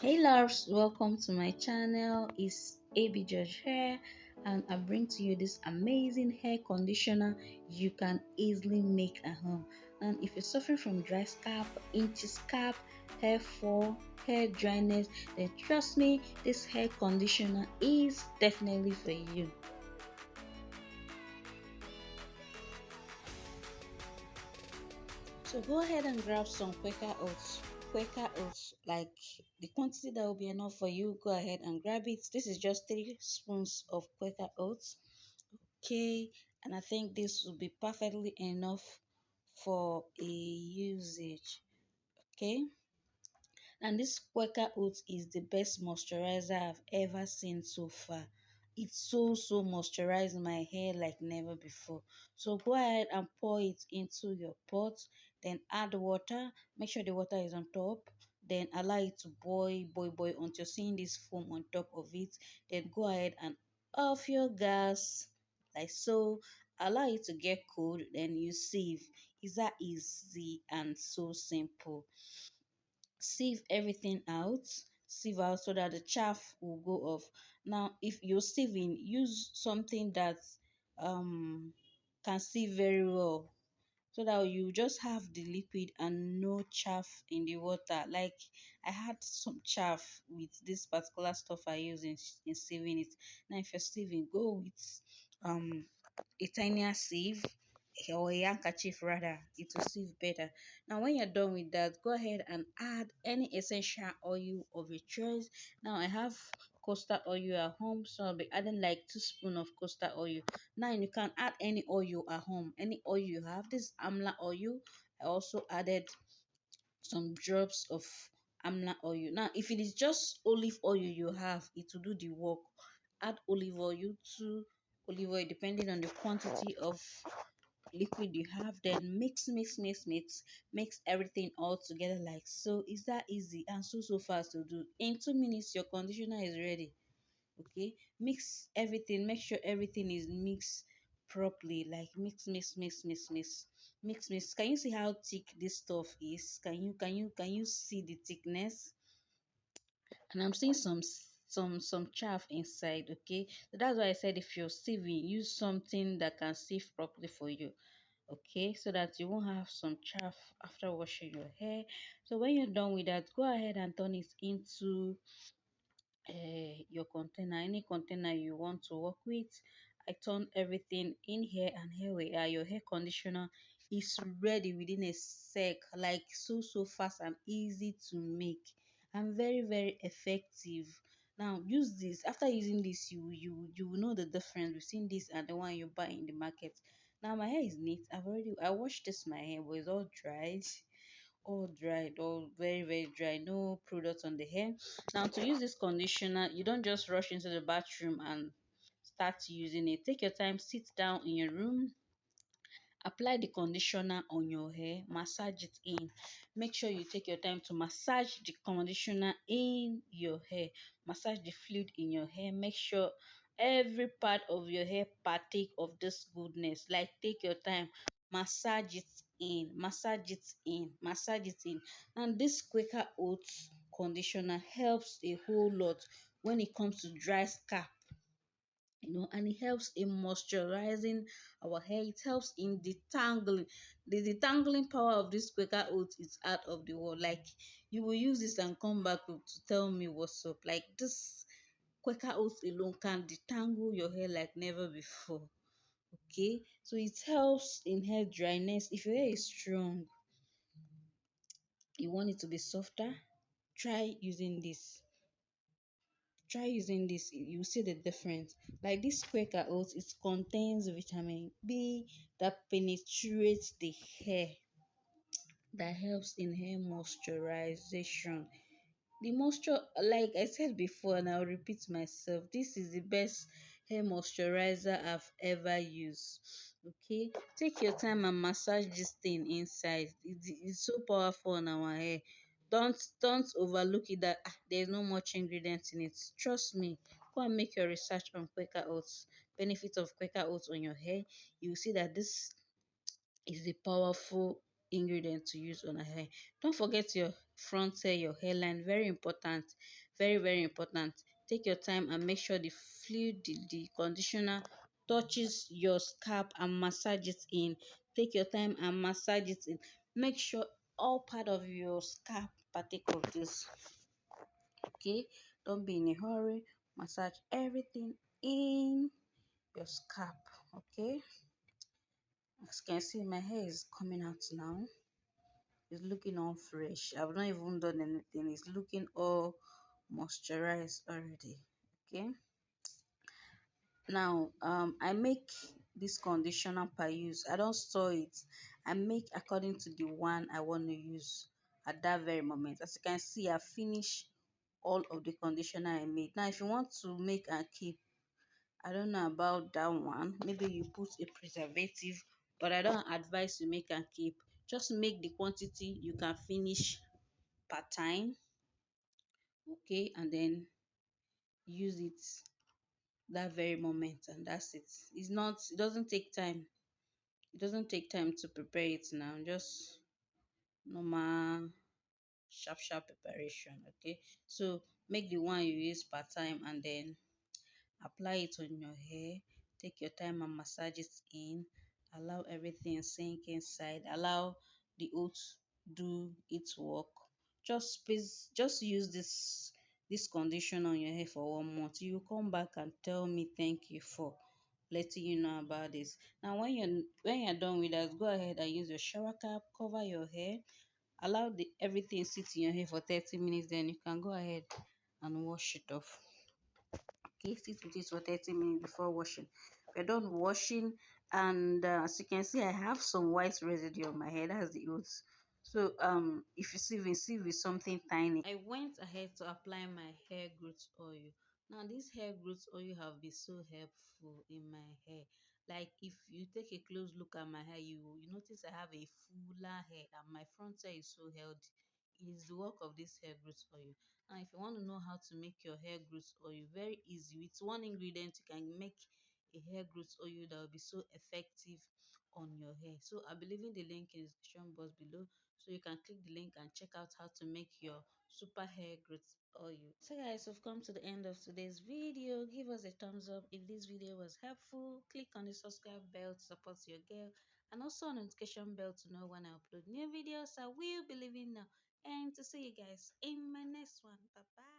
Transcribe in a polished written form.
Hey loves, welcome to my channel. It's AB Judge here, and I bring to you this amazing hair conditioner you can easily make at home. And if you're suffering from dry scalp, itchy scalp, hair fall, hair dryness, then trust me, this hair conditioner is definitely for you. So go ahead and grab some Quaker oats. Quaker oats, like the quantity that will be enough for you, go ahead and grab it. This is just 3 spoons of Quaker oats. Okay, and I think this will be perfectly enough for a usage. Okay, and this Quaker oats is the best moisturizer I've ever seen so far. It's so moisturized my hair like never before. So go ahead and pour it into your pot, then add water. Make sure the water is on top. Then allow it to boil until you're seeing this foam on top of it. Then go ahead and off your gas like so. Allow it to get cold. Then you sieve. Is that easy and so simple? Sieve everything out, sieve out so that the chaff will go off. Now if you're sieving, use something that um can sieve very well, so that you just have the liquid and no chaff in the water. Like I had some chaff with this particular stuff I use in sieving it. Now if you're sieving, go with um a tinier sieve or a handkerchief rather, it will sieve better. Now when you're done with that, go ahead and add any essential oil of your choice. Now I have castor oil at home, so I'll be adding like 2 spoons of castor oil. Now you can add any oil at home, any oil you have. This amla oil, I also added some drops of amla oil. Now if it is just olive oil you have, it will do the work. Add olive oil to olive oil depending on the quantity of liquid you have. Then mix everything all together like so. Is that easy and so fast to do? In 2 minutes your conditioner is ready. Okay, mix everything, make sure everything is mixed properly, like mix. Can you see how thick this stuff is? Can you see the thickness? And I'm seeing some chaff inside. Okay, so that's why I said if you're sieving, use something that can sieve properly for you. Okay, so that you won't have some chaff after washing your hair. So when you're done with that, go ahead and turn it into your container, any container you want to work with. I turn everything in here, and here we are. Your hair conditioner is ready within a sec, like so fast and easy to make, and very effective. Now use this. After using this, you will know the difference between this and the one you buy in the market. Now my hair is neat. I washed this my hair, but it's all dried, all dried, all very dry, no product on the hair. Now to use this conditioner, you don't just rush into the bathroom and start using it. Take your time, sit down in your room, apply the conditioner on your hair, massage it in. Make sure you take your time to massage the conditioner in your hair, massage the fluid in your hair. Make sure every part of your hair partake of this goodness. Like take your time, massage it in, massage it in, massage it in. And this Quaker Oats conditioner helps a whole lot when it comes to dry scalp, and it helps in moisturizing our hair. It helps in detangling. The detangling power of this Quaker oat is out of the world. Like you will use this and come back to tell me what's up. Like this Quaker oats alone can detangle your hair like never before. Okay, so it helps in hair dryness. If your hair is strong, you want it to be softer, try using this. You see the difference. Like this Quaker oats, it contains vitamin B that penetrates the hair, that helps in hair moisturization. The moisture, like I said before, and I'll repeat myself, this is the best hair moisturizer I've ever used. Okay, take your time and massage this thing inside. It's so powerful on our hair. Don't overlook it that there's no much ingredients in it. Trust me, go and make your research on Quaker oats, benefits of Quaker oats on your hair. You'll see that this is a powerful ingredient to use on our hair. Don't forget your front hair, your hairline. Very important, very very important. Take your time and make sure the fluid, the conditioner touches your scalp and massage it in. Take your time and massage it in. Make sure all part of your scalp partake of this. Okay, don't be in a hurry. Massage everything in your scalp. Okay, as you can see, my hair is coming out now. It's looking all fresh. I've not even done anything. It's looking all moisturized already. Okay, now I make this conditioner per use. I don't store it. I make according to the one I want to use at that very moment. As you can see, I finish all of the conditioner I made. Now if you want to make and keep, I don't know about that one, maybe you put a preservative, but I don't advise you make and keep. Just make the quantity you can finish per time. Okay, and then use it that very moment, and that's it. It's not, it doesn't take time. It doesn't take time to prepare it now. Just normal sharp preparation. Okay, so make the one you use per time and then apply it on your hair. Take your time and massage it in. Allow everything sink inside. Allow the oats do its work. Just use this condition on your hair for 1 month. You come back and tell me thank you for letting you know about this. Now when you're done with that, go ahead and use your shower cap, cover your hair, allow the everything sit in your hair for 30 minutes, then you can go ahead and wash it off. Okay, sit with it for 30 minutes before washing. We're done washing, and as you can see, I have some white residue on my hair. That's the oats. So if you see with something tiny, I went ahead to apply my hair growth oil. Now this hair growth oil have been so helpful in my hair. Like if you take a close look at my hair, you notice I have a fuller hair and my front hair is so healthy. It is the work of this hair growth oil. And if you want to know how to make your hair growth oil, very easy. With one ingredient, you can make a hair growth oil that will be so effective on your hair. So I'll be leaving the link in the description box below, so you can click the link and check out how to make your super hair growth oil. So guys, we've come to the end of today's video. Give us a thumbs up if this video was helpful. Click on the subscribe bell to support your girl, and also on notification bell to know when I upload new videos. I will be leaving now, and to see you guys in my next one. Bye bye.